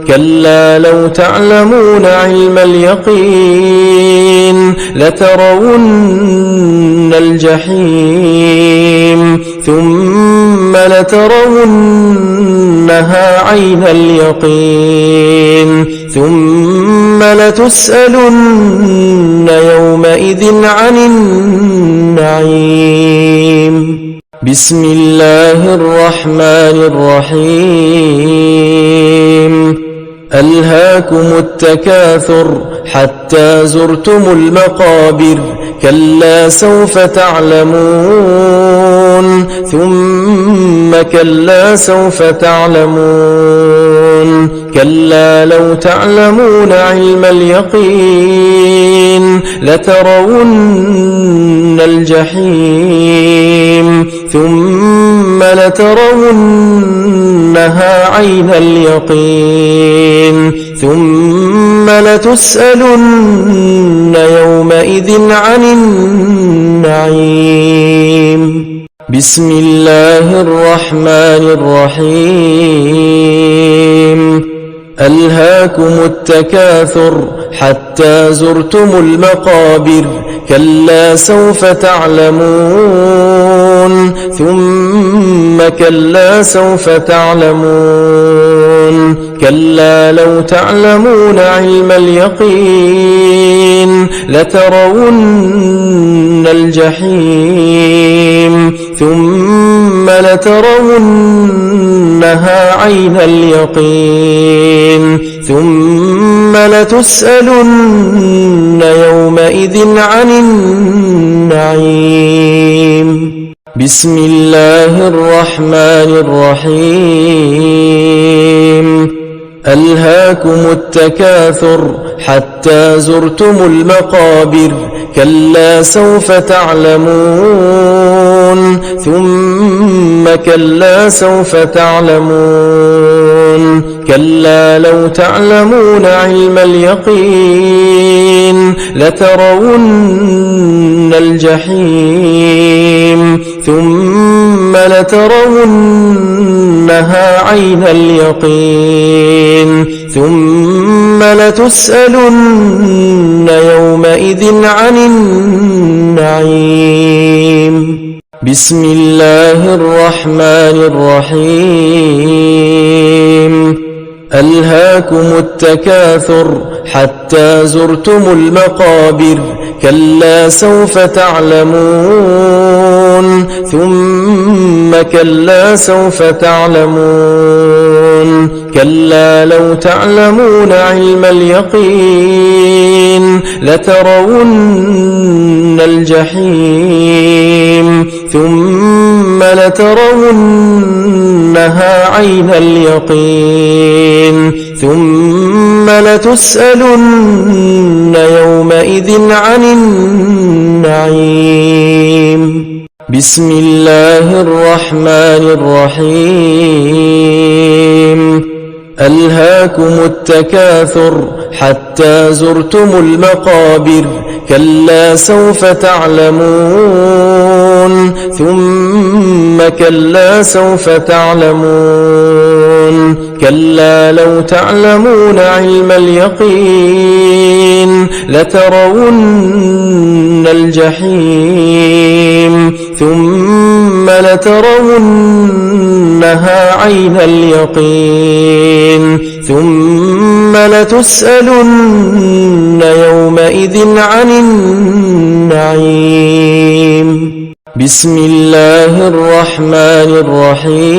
كلا لو تعلمون علم اليقين لترون الجحيم ثم لترونها عين اليقين ثم لتسألن يومئذ عن النعيم. بسم الله الرحمن الرحيم. ألهاكم التكاثر حتى زرتم المقابر كلا سوف تعلمون ثم كلا سوف تعلمون كلا لو تعلمون علم اليقين لترون الجحيم ثم لترونها عين اليقين ثم لتسألن يومئذ عن النعيم. بسم الله الرحمن الرحيم. ألهاكم التكاثر حتى زرتم المقابر كلا سوف تعلمون ثم كلا سوف تعلمون كلا لو تعلمون علم اليقين لترون الجحيم ثم لترونها عين اليقين ثم لتسألن يومئذ عن النعيم. بسم الله الرحمن الرحيم. ألهاكم التكاثر حتى زرتم المقابر كلا سوف تعلمون ثم كلا سوف تعلمون كلا لو تعلمون علم اليقين لترون الجحيم ثم لترونها عين اليقين ثم لتسألن يومئذ عن النعيم. بسم الله الرحمن الرحيم. ألهاكم التكاثر حتى زرتم المقابر كلا سوف تعلمون ثم كلا سوف تعلمون كلا لو تعلمون علم اليقين لترون الجحيم ثم لترونها عين اليقين ثم لتسألن يومئذ عن النعيم. بسم الله الرحمن الرحيم. ألهاكم التكاثر حتى زرتم المقابر كلا سوف تعلمون ثم كلا سوف تعلمون كلا لو تعلمون علم اليقين لترون الجحيم ثم لترونها عين اليقين ثم لتسألن يومئذ عن النعيم. بسم الله الرحمن الرحيم.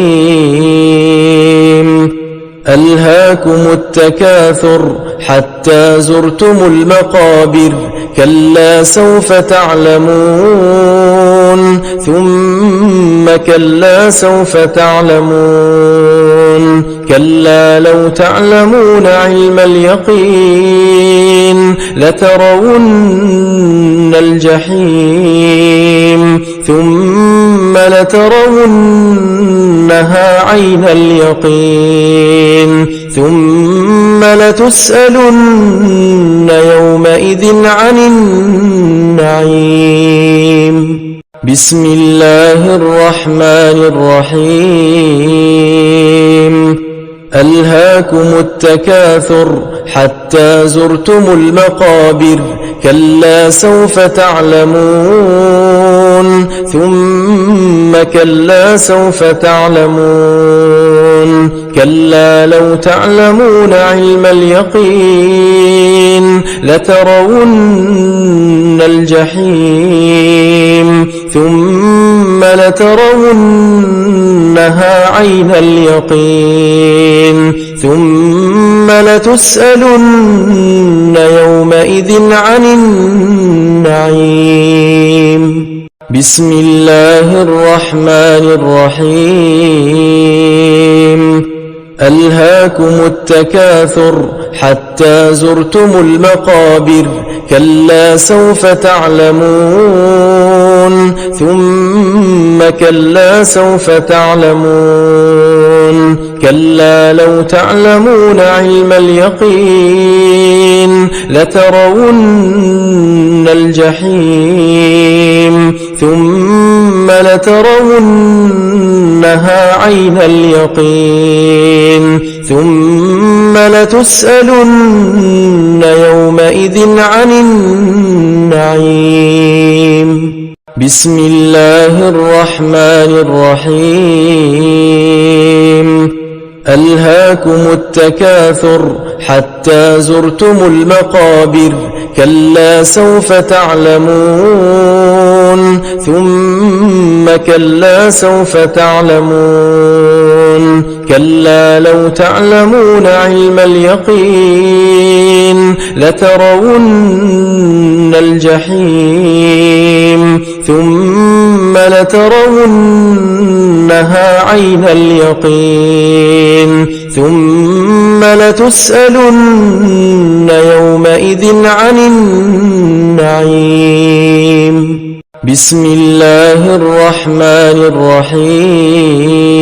ألهاكم التكاثر حتى زرتم المقابر كلا سوف تعلمون ثم كلا سوف تعلمون كلا لو تعلمون علم اليقين لترون الجحيم ثم لترونها عين اليقين ثم لتسألن يومئذ عن النعيم. بسم الله الرحمن الرحيم. ألهاكم التكاثر حتى زرتم المقابر كلا سوف تعلمون ثم كلا سوف تعلمون كلا لو تعلمون علم اليقين لترون الجحيم ثم لترونها عين اليقين ثم لتسألن يومئذ عن النعيم. بسم الله الرحمن الرحيم. ألهاكم التكاثر حتى زرتم المقابر كلا سوف تعلمون ثم كلا سوف تعلمون كلا لو تعلمون علم اليقين لترون الجحيم ثم لترونها عين اليقين ثم لتسألن يومئذ عن النعيم. بسم الله الرحمن الرحيم. ألهاكم التكاثر حتى زرتم المقابر كلا سوف تعلمون ثم كلا سوف تعلمون كلا لو تعلمون علم اليقين لترون الجحيم ثم لترونها عين اليقين ثم لتسألن يومئذ عن النعيم. بسم الله الرحمن الرحيم.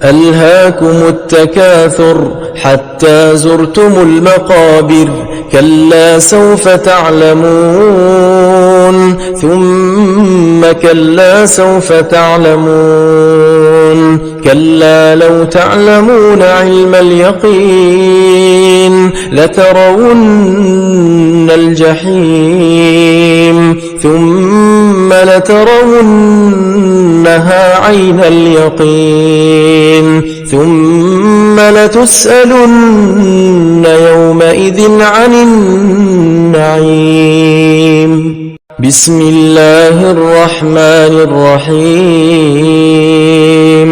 ألهاكم التكاثر حتى زرتم المقابر كلا سوف تعلمون ثم كلا سوف تعلمون كلا لو تعلمون علم اليقين لترون الجحيم ثم لترونها عين اليقين ثم لتسألن يومئذ عن النعيم. بسم الله الرحمن الرحيم.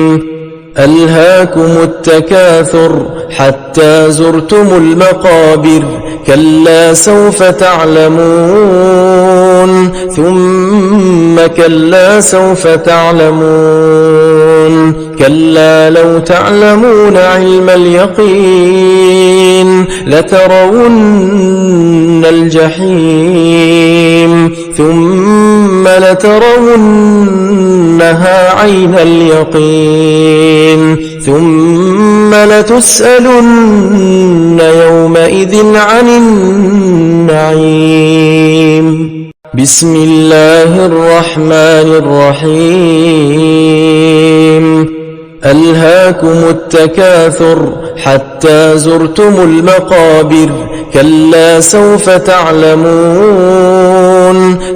ألهاكم التكاثر حتى زرتم المقابر كلا سوف تعلمون ثم كلا سوف تعلمون كلا لو تعلمون علم اليقين لترون الجحيم ثم لترونها عين اليقين ثم لتسألن يومئذ عن النعيم. بسم الله الرحمن الرحيم. ألهاكم التكاثر حتى زرتم المقابر كلا سوف تعلمون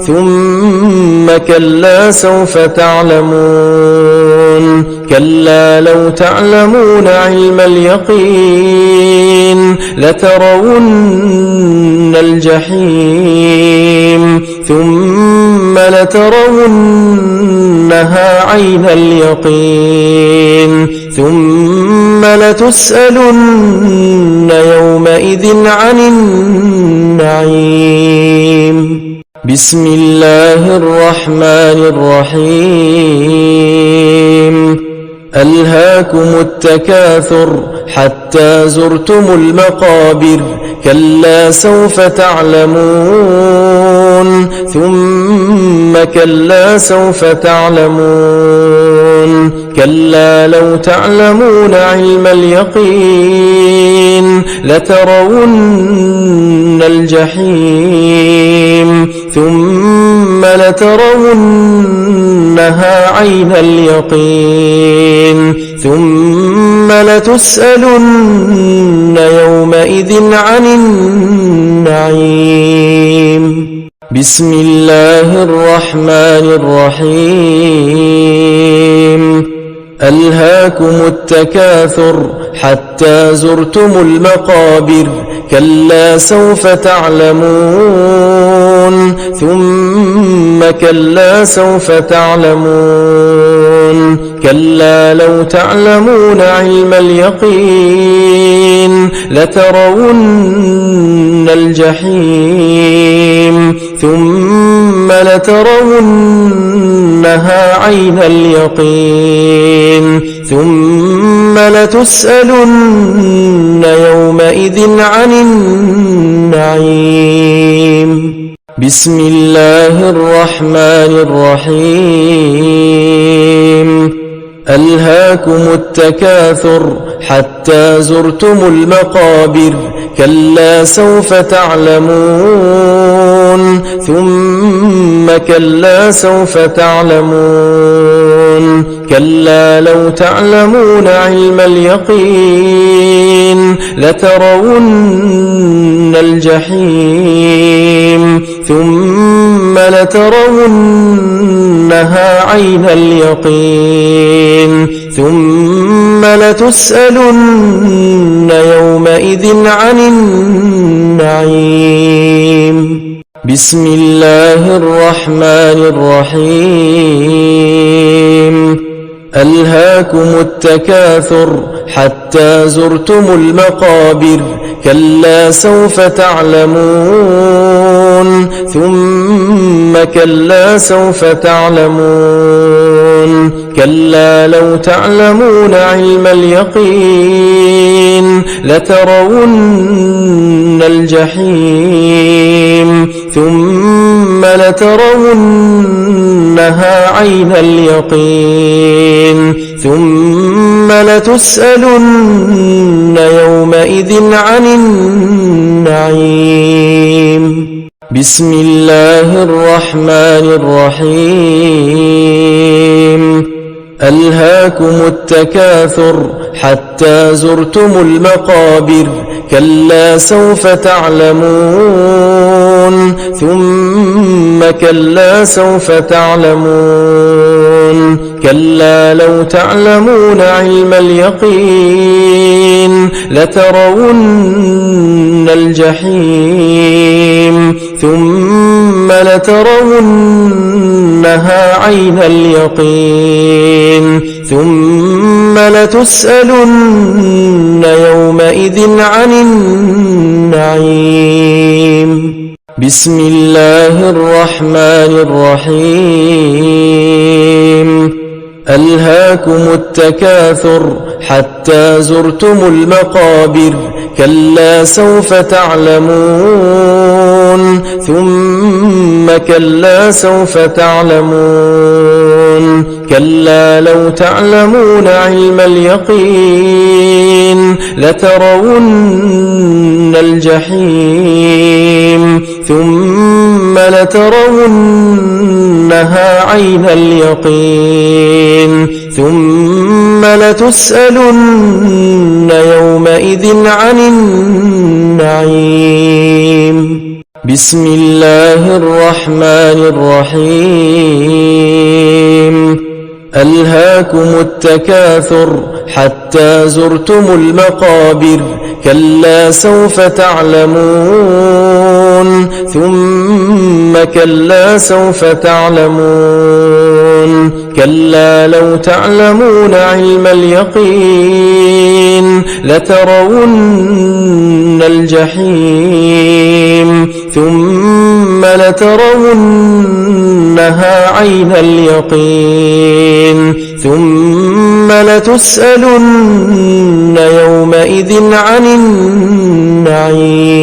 ثم كلا سوف تعلمون كلا لو تعلمون علم اليقين لترون الجحيم ثم لترونها عين اليقين ثم لتسألن يومئذ عن النعيم. بسم الله الرحمن الرحيم. ألهاكم التكاثر حتى زرتم المقابر كلا سوف تعلمون ثم كلا سوف تعلمون كلا لو تعلمون علم اليقين لترون الجحيم ثم لترونها عين اليقين ثم لتسألن يومئذ عن النعيم بسم الله الرحمن الرحيم ألهاكم التكاثر حتى زرتم المقابر كلا سوف تعلمون ثم كلا سوف تعلمون كلا لو تعلمون علم اليقين لترون الجحيم ثم لترونها عين اليقين ثم لتسألن يومئذ عن النعيم بسم الله الرحمن الرحيم ألهاكم التكاثر حتى زرتم المقابر كلا سوف تعلمون ثم كلا سوف تعلمون كلا لو تعلمون علم اليقين لترون الجحيم ثم لترونها عين اليقين ثم لتسألن يومئذ عن النعيم بسم الله الرحمن الرحيم ألهاكم التكاثر حتى زرتم المقابر كلا سوف تعلمون ثم كلا سوف تعلمون كلا لو تعلمون علم اليقين لترون الجحيم ثم لترونها عين اليقين ثم لتسألن يومئذ عن النعيم بسم الله الرحمن الرحيم ألهاكم التكاثر حتى زرتم المقابر كلا سوف تعلمون ثم كلا سوف تعلمون كلا لو تعلمون علم اليقين لترون الجحيم ثم لترونها عين اليقين ثم لتسألن يومئذ عن النعيم بسم الله الرحمن الرحيم ألهاكم التكاثر حتى زرتم المقابر كلا سوف تعلمون ثم كلا سوف تعلمون كلا لو تعلمون علم اليقين لترون الجحيم ثم لترونها عين اليقين ثم لتسألن يومئذ عن النعيم بسم الله الرحمن الرحيم ألهاكم التكاثر حتى زرتم المقابر كلا سوف تعلمون ثم كلا سوف تعلمون كلا لو تعلمون علم اليقين لترون الجحيم ثم لترونها عين اليقين ثم لتسألن يومئذ عن النعيم.